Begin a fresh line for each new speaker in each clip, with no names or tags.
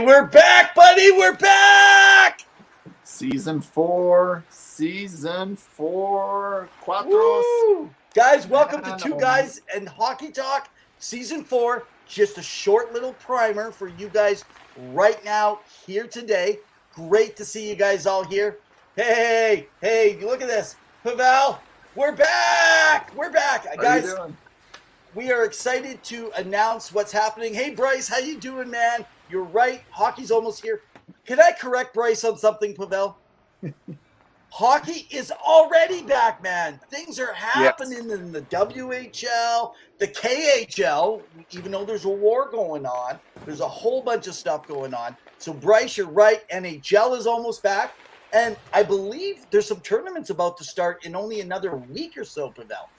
we're back, buddy. We're back.
Season 4. Cuatros.
Woo! Guys, welcome to Two Guys and Hockey Talk, Season 4. Just a short little primer for you guys right now here today. Great to see you guys all here. Hey, look at this. Pavel, we're back. Guys, we are excited to announce what's happening. Hey, Bryce, how you doing, man? You're right. Hockey's almost here. Can I correct Bryce on something, Pavel? Hockey is already back, man. Things are happening in the WHL, the KHL, even though there's a war going on. There's a whole bunch of stuff going on. So, Bryce, you're right. NHL is almost back. And I believe there's some tournaments about to start in only another week or so, Pavel.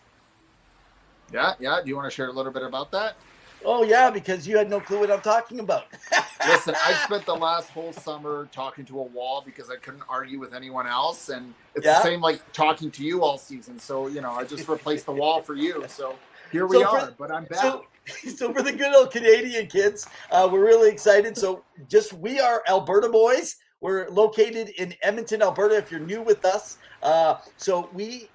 Yeah. Do you want to share a little bit about that?
Oh, yeah, because you had no clue what I'm talking about.
Listen, I spent the last whole summer talking to a wall because I couldn't argue with anyone else. And it's the same like talking to you all season. So, I just replaced the wall for you. So here we are, but I'm back.
So for the good old Canadian kids, we're really excited. So we are Alberta boys. We're located in Edmonton, Alberta, if you're new with us. So we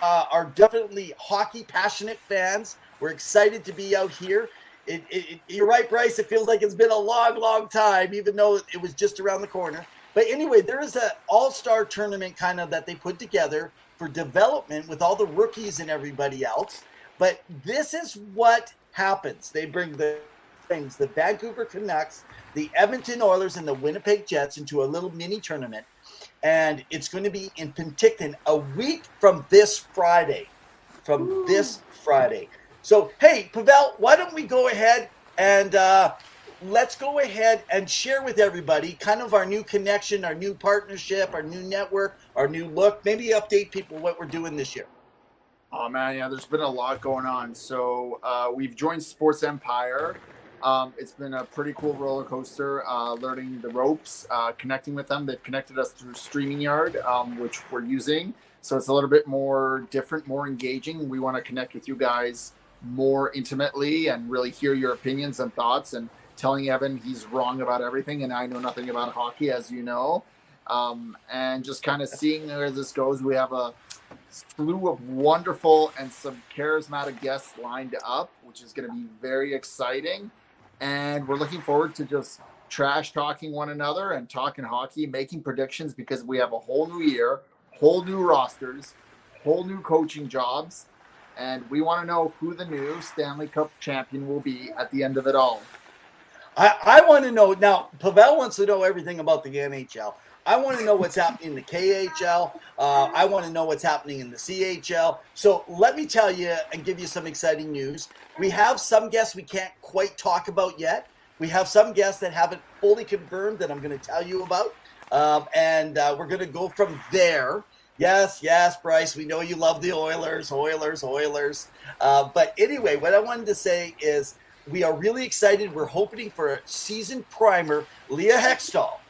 are definitely hockey passionate fans. We're excited to be out here. You're right, Bryce. It feels like it's been a long, long time, even though it was just around the corner. But anyway, there is an all-star tournament kind of that they put together for development with all the rookies and everybody else. But this is what happens. They bring the Vancouver Canucks, the Edmonton Oilers, and the Winnipeg Jets into a little mini tournament. And it's going to be in Penticton a week from this Friday. So, hey, Pavel, why don't we go ahead and let's go ahead and share with everybody kind of our new connection, our new partnership, our new network, our new look. Maybe update people what we're doing this year.
Oh, man, yeah, there's been a lot going on. So we've joined Sports Empire. It's been a pretty cool roller coaster, learning the ropes, connecting with them. They've connected us through StreamYard, which we're using. So it's a little bit more different, more engaging. We want to connect with you guys more intimately and really hear your opinions and thoughts, and telling Evan he's wrong about everything and I know nothing about hockey, as you know, and just kind of seeing where this goes. We have a slew of wonderful and some charismatic guests lined up, which is going to be very exciting, and we're looking forward to just trash talking one another and talking hockey, making predictions, because we have a whole new year, whole new rosters, whole new coaching jobs. And we want to know who the new Stanley Cup champion will be at the end of it all.
I want to know. Now, Pavel wants to know everything about the NHL. I want to know what's happening in the KHL. I want to know what's happening in the CHL. So let me tell you and give you some exciting news. We have some guests we can't quite talk about yet. We have some guests that haven't fully confirmed that I'm going to tell you about. And we're going to go from there. Yes, Bryce, we know you love the Oilers. But anyway, what I wanted to say is we are really excited. We're hoping for a season primer. Leah Hextall,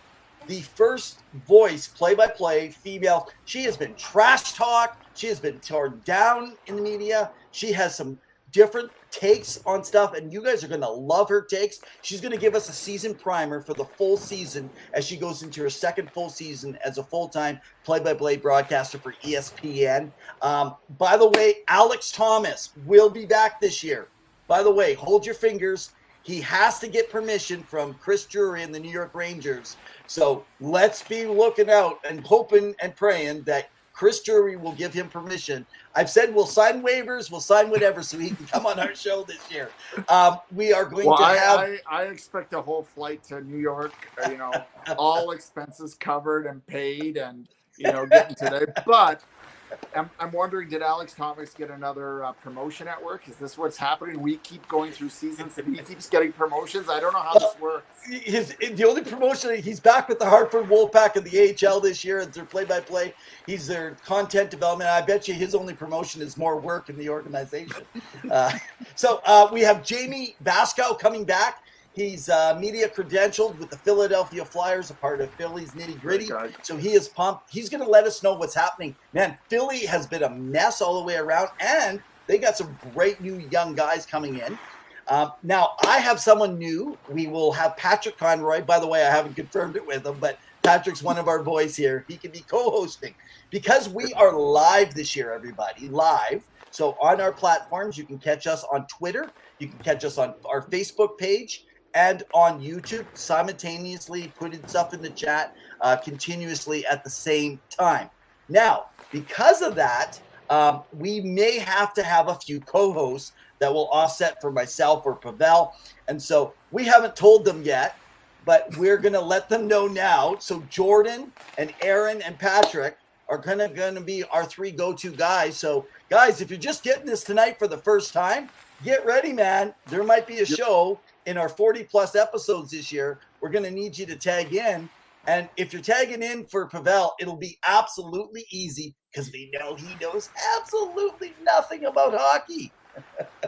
the first voice, play-by-play female. She has been trash talked. She has been torn down in the media. She has some different takes on stuff, and you guys are going to love her takes. She's going to give us a season primer for the full season as she goes into her second full season as a full-time play-by-play broadcaster for ESPN. By the way, Alex Thomas will be back this year. By the way, hold your fingers. He has to get permission from Chris Drury and the New York Rangers. So let's be looking out and hoping and praying that Chris Drury will give him permission. I've said we'll sign waivers, we'll sign whatever, so he can come on our show this year. We are going to have.
I expect a whole flight to New York. All expenses covered and paid, and getting today. But I'm wondering, did Alex Thomas get another promotion at work? Is this what's happening? We keep going through seasons and he keeps getting promotions. I don't know how this works.
The only promotion, he's back with the Hartford Wolfpack in the AHL this year as their play-by-play. He's their content development. I bet you his only promotion is more work in the organization. So we have Jamie Baskow coming back. He's media credentialed with the Philadelphia Flyers, a part of Philly's nitty gritty.
Okay.
So he is pumped. He's going to let us know what's happening. Man, Philly has been a mess all the way around, and they got some great new young guys coming in. Now, I have someone new. We will have Patrick Conroy. By the way, I haven't confirmed it with him, but Patrick's one of our boys here. He can be co-hosting because we are live this year, everybody, live. So on our platforms, you can catch us on Twitter. You can catch us on our Facebook page and on YouTube, simultaneously putting stuff in the chat continuously at the same time. Now, because of that, we may have to have a few co-hosts that will offset for myself or Pavel. And so we haven't told them yet, but we're going to let them know now. So Jordan and Aaron and Patrick are going to be our three go-to guys. So guys, if you're just getting this tonight for the first time, get ready, man. There might be a show in our 40 plus episodes this year. We're going to need you to tag in. And if you're tagging in for Pavel, it'll be absolutely easy because we know he knows absolutely nothing about hockey.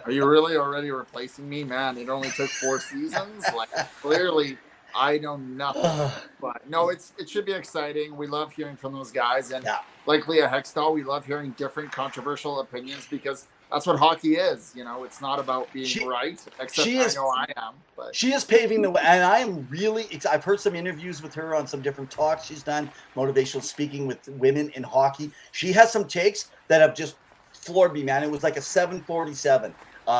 Are you really already replacing me, man? It only took 4 seasons. Like, clearly, I know nothing. But no, it should be exciting. We love hearing from those guys, and like Leah Hextall, we love hearing different controversial opinions because that's what hockey is. You know, it's not about being right. Except I know I am. But
she is paving the way, and I am really. I've heard some interviews with her on some different talks she's done, motivational speaking with women in hockey. She has some takes that have just floored me, man. It was like a 747.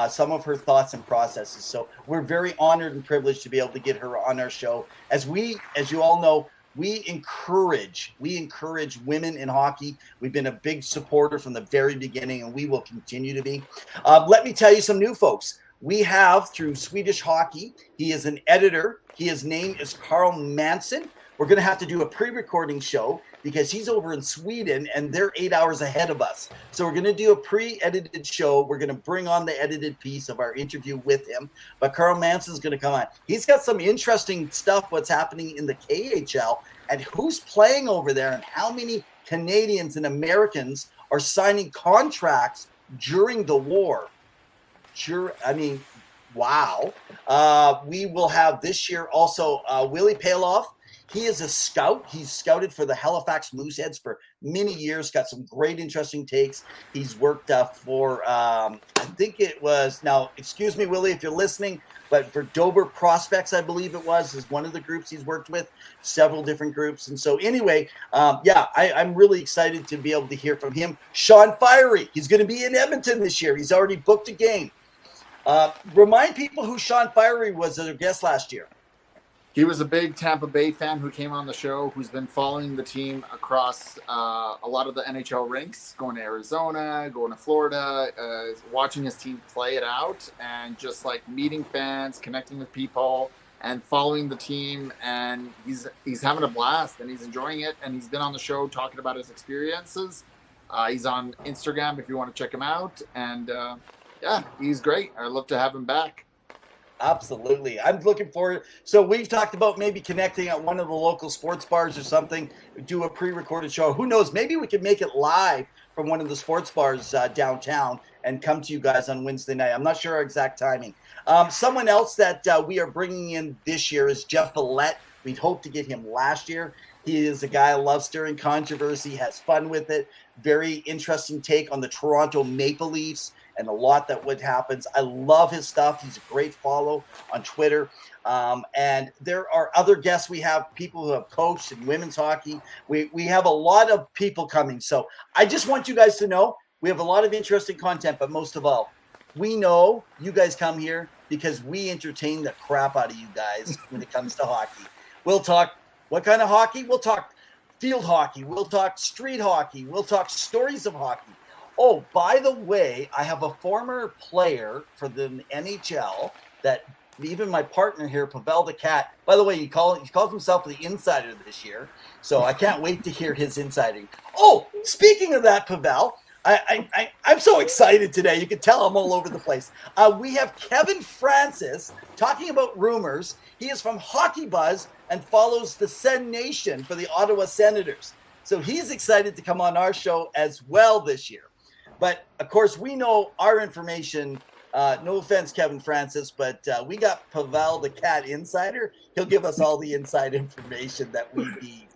Some of her thoughts and processes. So we're very honored and privileged to be able to get her on our show. As you all know, we encourage women in hockey. We've been a big supporter from the very beginning, and we will continue to be. Let me tell you some new folks. We have through Swedish Hockey. He is an editor. His name is Carl Manson. We're going to have to do a pre-recording show because he's over in Sweden and they're 8 hours ahead of us. So we're going to do a pre-edited show. We're going to bring on the edited piece of our interview with him. But Carl Manson's going to come on. He's got some interesting stuff, what's happening in the KHL and who's playing over there and how many Canadians and Americans are signing contracts during the war. Sure, I mean, wow. We will have this year also Willie Paloff. He is a scout. He's scouted for the Halifax Mooseheads for many years, got some great, interesting takes. He's worked for, I think it was, now, excuse me, Willie, if you're listening, but for Dover Prospects, I believe it was, is one of the groups he's worked with, several different groups. And so anyway, I'm really excited to be able to hear from him. Sean Fiery, he's going to be in Edmonton this year. He's already booked a game. Remind people who Sean Fiery was as a guest last year.
He was a big Tampa Bay fan who came on the show, who's been following the team across a lot of the NHL rinks, going to Arizona, going to Florida, watching his team play it out, and just like meeting fans, connecting with people, and following the team. And he's having a blast, and he's enjoying it. And he's been on the show talking about his experiences. He's on Instagram if you want to check him out. And he's great. I'd love to have him back.
Absolutely. I'm looking forward. So we've talked about maybe connecting at one of the local sports bars or something, do a pre-recorded show. Who knows? Maybe we could make it live from one of the sports bars downtown and come to you guys on Wednesday night. I'm not sure our exact timing. Someone else that we are bringing in this year is Jeff Villette. We'd hoped to get him last year. He is a guy who loves stirring controversy, has fun with it. Very interesting take on the Toronto Maple Leafs and a lot that would happens. I love his stuff. He's a great follow on Twitter. And there are other guests. We have people who have coached in women's hockey. We have a lot of people coming. So I just want you guys to know we have a lot of interesting content, but most of all, we know you guys come here because we entertain the crap out of you guys when it comes to hockey. We'll talk what kind of hockey? We'll talk field hockey. We'll talk street hockey. We'll talk stories of hockey. Oh, by the way, I have a former player for the NHL that even my partner here, Pavel the Cat, by the way, he calls himself the insider this year. So I can't wait to hear his insiding. Oh, speaking of that, Pavel, I'm so excited today. You can tell I'm all over the place. We have Kevin Francis talking about rumors. He is from Hockey Buzz and follows the Sen Nation for the Ottawa Senators. So he's excited to come on our show as well this year. But, of course, we know our information. No offense, Kevin Francis, but we got Pavel the Cat Insider. He'll give us all the inside information that we need.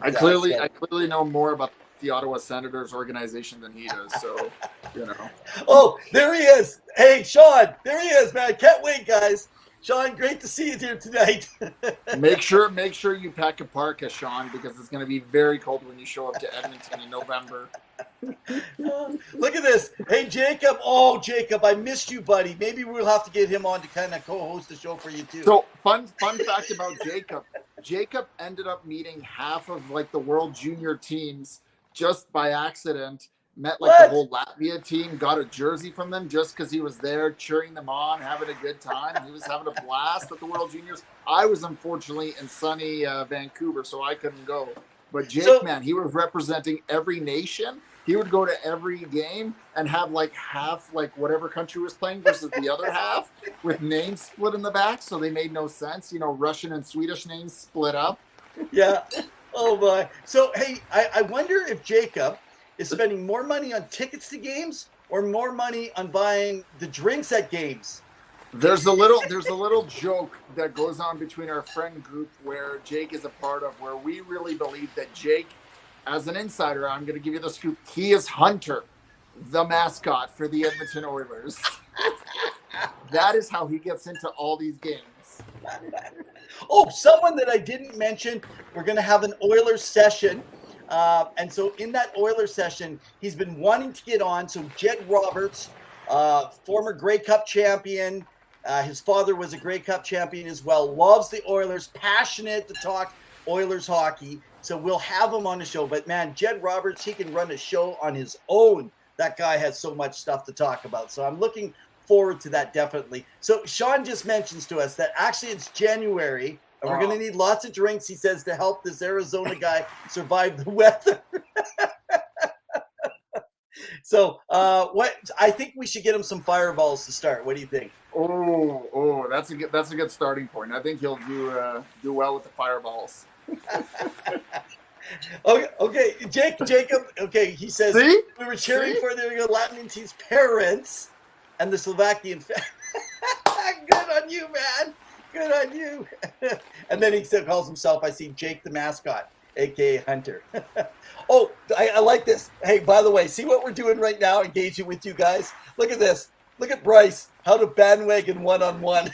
I clearly know more about the Ottawa Senators organization than he does. So,
Oh, there he is. Hey, Sean, there he is, man. Can't wait, guys. Sean, great to see you here tonight.
Make sure you pack a parka, Sean, because it's going to be very cold when you show up to Edmonton in November.
Look at this. Hey, Jacob. Oh, Jacob, I missed you, buddy. Maybe we'll have to get him on to kind of co-host the show for you, too.
So, fun fact about Jacob. Jacob ended up meeting half of, like, the World Junior teams just by accident. Met, like, the whole Latvia team, got a jersey from them just because he was there cheering them on, having a good time. He was having a blast at the World Juniors. I was, unfortunately, in sunny Vancouver, so I couldn't go. But Jake, man, he was representing every nation. He would go to every game and have like half, like whatever country was playing versus the other half with names split in the back. So they made no sense. Russian and Swedish names split up.
Yeah. Oh, my. So, hey, I wonder if Jacob is spending more money on tickets to games or more money on buying the drinks at games.
There's a little joke that goes on between our friend group where Jake is a part of, where we really believe that Jake, as an insider, I'm going to give you the scoop, he is Hunter, the mascot for the Edmonton Oilers. That is how he gets into all these games.
Oh, someone that I didn't mention, we're going to have an Oilers session. And so in that Oilers session, he's been wanting to get on. So Jed Roberts, former Grey Cup champion, his father was a Grey Cup champion as well, loves the Oilers, passionate to talk Oilers hockey. So we'll have him on the show. But, man, Jed Roberts, he can run a show on his own. That guy has so much stuff to talk about. So I'm looking forward to that, definitely. So Sean just mentions to us that actually it's January, and we're going to need lots of drinks, he says, to help this Arizona guy survive the weather. So what I think we should get him some fireballs to start. What do you think?
Oh, that's a good starting point. I think he'll do well with the fireballs.
Okay, Jacob. Okay, he says we were cheering for the Latin team's parents and the Slovakian fans. Good on you, man. Good on you. And then he still calls himself, I see, Jake the mascot, aka Hunter. Oh, I like this. Hey, by the way, see what we're doing right now, engaging with you guys? Look at this. Look at Bryce, how to bandwagon one-on-one.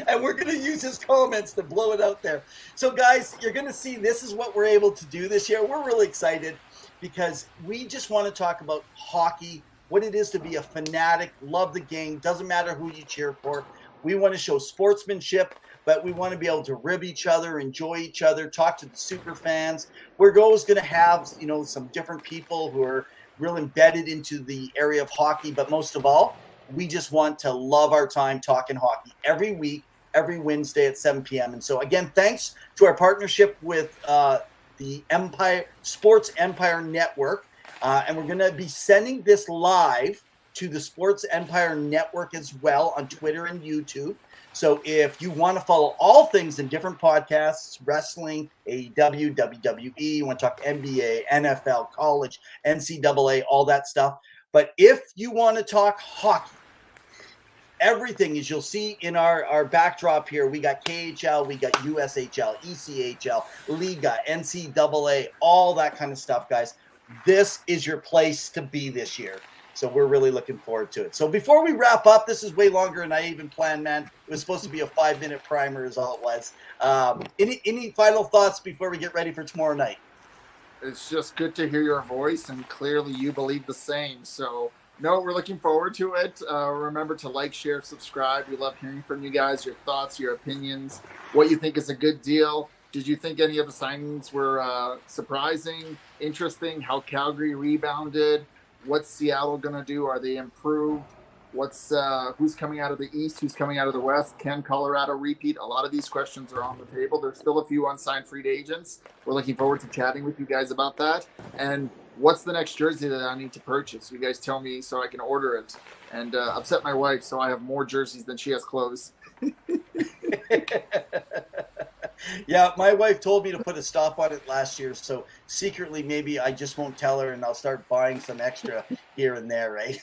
And we're going to use his comments to blow it out there. So, guys, you're going to see this is what we're able to do this year. We're really excited because we just want to talk about hockey, what it is to be a fanatic, love the game, doesn't matter who you cheer for. We want to show sportsmanship, but we want to be able to rib each other, enjoy each other, talk to the super fans. We're always going to have, some different people who are real embedded into the area of hockey. But most of all, we just want to love our time talking hockey every week, every Wednesday at 7 p.m. And so, again, thanks to our partnership with the Sports Empire Network. And we're going to be sending this live to the Sports Empire Network as well on Twitter and YouTube. So if you want to follow all things in different podcasts, wrestling, AEW, WWE, you want to talk NBA, NFL, college, NCAA, all that stuff. But if you want to talk hockey, everything, as you'll see in our backdrop here, we got KHL, we got USHL, ECHL, Liga, NCAA, all that kind of stuff, guys. This is your place to be this year. So we're really looking forward to it. So before we wrap up, this is way longer than I even planned, man. It was supposed to be a 5-minute primer is all it was. Any final thoughts before we get ready for tomorrow night?
It's just good to hear your voice, and clearly you believe the same. So, no, we're looking forward to it. Remember to like, share, subscribe. We love hearing from you guys, your thoughts, your opinions, what you think is a good deal. Did you think any of the signings were surprising, interesting, how Calgary rebounded? What's Seattle going to do? Are they improved? Who's coming out of the East? Who's coming out of the West? Can Colorado repeat? A lot of these questions are on the table. There's still a few unsigned free agents. We're looking forward to chatting with you guys about that. And what's the next jersey that I need to purchase? You guys tell me so I can order it and upset my wife so I have more jerseys than she has clothes.
Yeah, my wife told me to put a stop on it last year, so secretly maybe I just won't tell her and I'll start buying some extra here and there, right?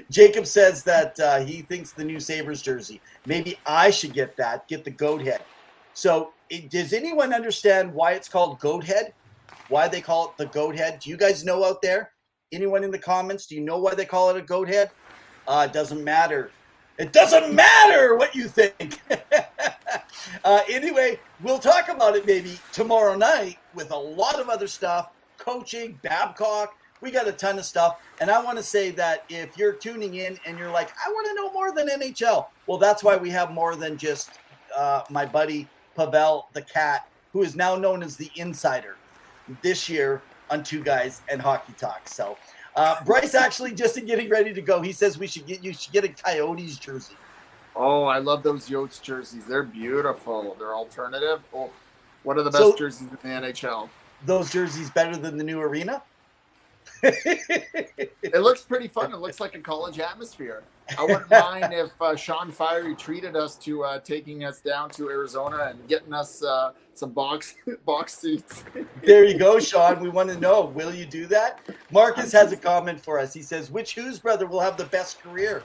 Jacob says that he thinks the new Sabres jersey, maybe I should get that, get the goat head. So does anyone understand why it's called goat head? why they call it the goat head. Do you guys know out there? Anyone in the comments? Do you know why they call it a goat head? It doesn't matter. It doesn't matter what you think. Anyway, we'll talk about it maybe tomorrow night with a lot of other stuff, coaching, Babcock. We got a ton of stuff. And I want to say that if you're tuning in and you're like, I want to know more than NHL. Well, that's why we have more than just my buddy Pavel the Cat, who is now known as the Insider this year on Two Guys and Hockey Talk. So Bryce actually just getting ready to go. He says you should get a Coyotes jersey.
Oh, I love those Yotes jerseys. They're beautiful. They're alternative. Oh, what are the best jerseys in the NHL?
Those jerseys better than the new arena?
It looks pretty fun. It looks like a college atmosphere. I wouldn't mind if Sean Fiery treated us to taking us down to Arizona and getting us some box seats.
There you go, Sean. We want to know, will you do that? Marcus has a comment for us. He says, which Hughes brother will have the best career?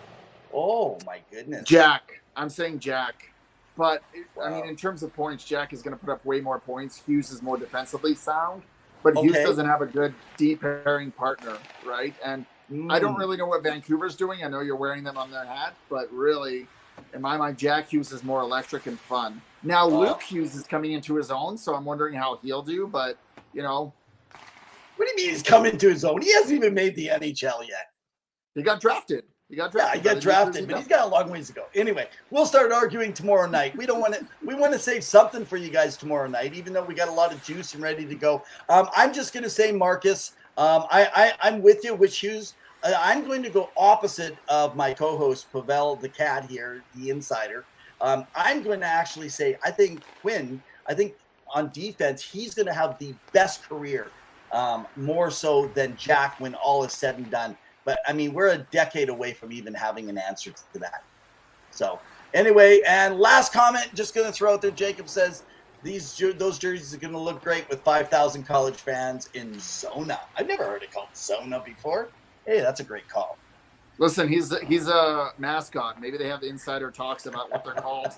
Oh, my goodness.
Jack. I'm saying Jack. But,
Wow.
I mean, in terms of points, Jack is going to put up way more points. Hughes is more defensively sound. But Hughes doesn't have a good deep pairing partner, right? And I don't really know what Vancouver's doing. I know you're wearing them on their hat, but really, in my mind, Jack Hughes is more electric and fun. Now, Luke Hughes is coming into his own, so I'm wondering how he'll do. But, you know.
What do you mean he's coming to his own? He hasn't even made the NHL yet.
He got drafted. He got
drafted, but he's got a long ways to go. Anyway, we'll start arguing tomorrow night. We want to save something for you guys tomorrow night, even though we got a lot of juice and ready to go. I'm just going to say, Marcus, I'm with you, which Hughes. I'm going to go opposite of my co-host, Pavel the Cat here, the Insider. I'm going to actually say, I think on defense, he's going to have the best career, more so than Jack when all is said and done. But, I mean, we're a decade away from even having an answer to that. So, anyway, and last comment, just going to throw out there, Jacob says, those jerseys are going to look great with 5,000 college fans in Zona. I've never heard it called Zona before. Hey, that's a great call.
Listen, he's a mascot. Maybe they have insider talks about what they're called.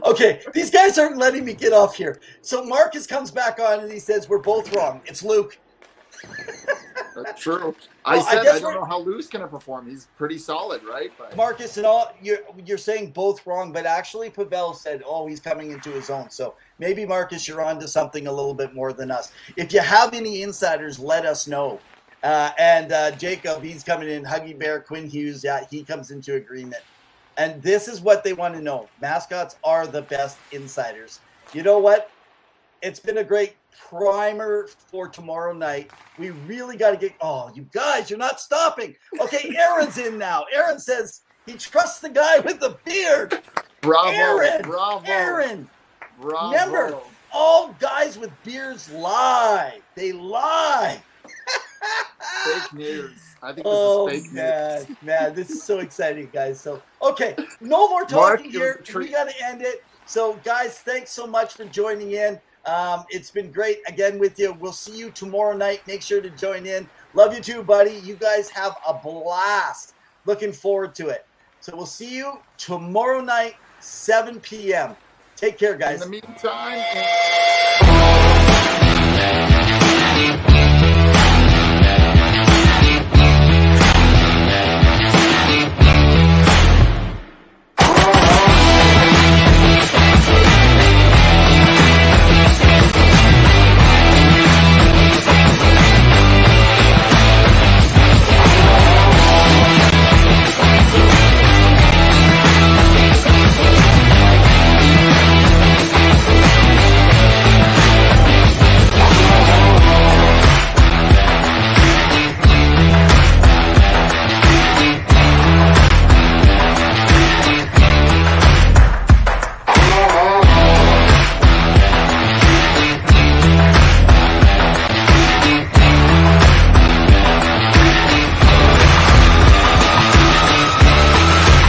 Okay, these guys aren't letting me get off here. So Marcus comes back on and he says, we're both wrong. It's Luke.
That's true.
I
don't know how Lou's going to perform. He's pretty solid, right? But
Marcus, and all you're saying both wrong, but actually Pavel said, he's coming into his own. So maybe, Marcus, you're on to something a little bit more than us. If you have any insiders, let us know. And Jacob, he's coming in. Huggy Bear, Quinn Hughes, he comes into agreement. And this is what they want to know. Mascots are the best insiders. You know what? It's been a great primer for tomorrow night. We really got to get – you guys, you're not stopping. Okay, Aaron's in now. Aaron says he trusts the guy with the beard.
Bravo.
Aaron. Remember, all guys with beards lie. They lie.
Fake news. I think this is fake news.
Man, this is so exciting, guys. So, okay, no more talking here. We got to end it. So, guys, thanks so much for joining in. It's been great again with you. We'll see you tomorrow night. Make sure to join in. Love you too, buddy. You guys have a blast. Looking forward to it. So we'll see you tomorrow night, 7 p.m. Take care, guys.
In the meantime.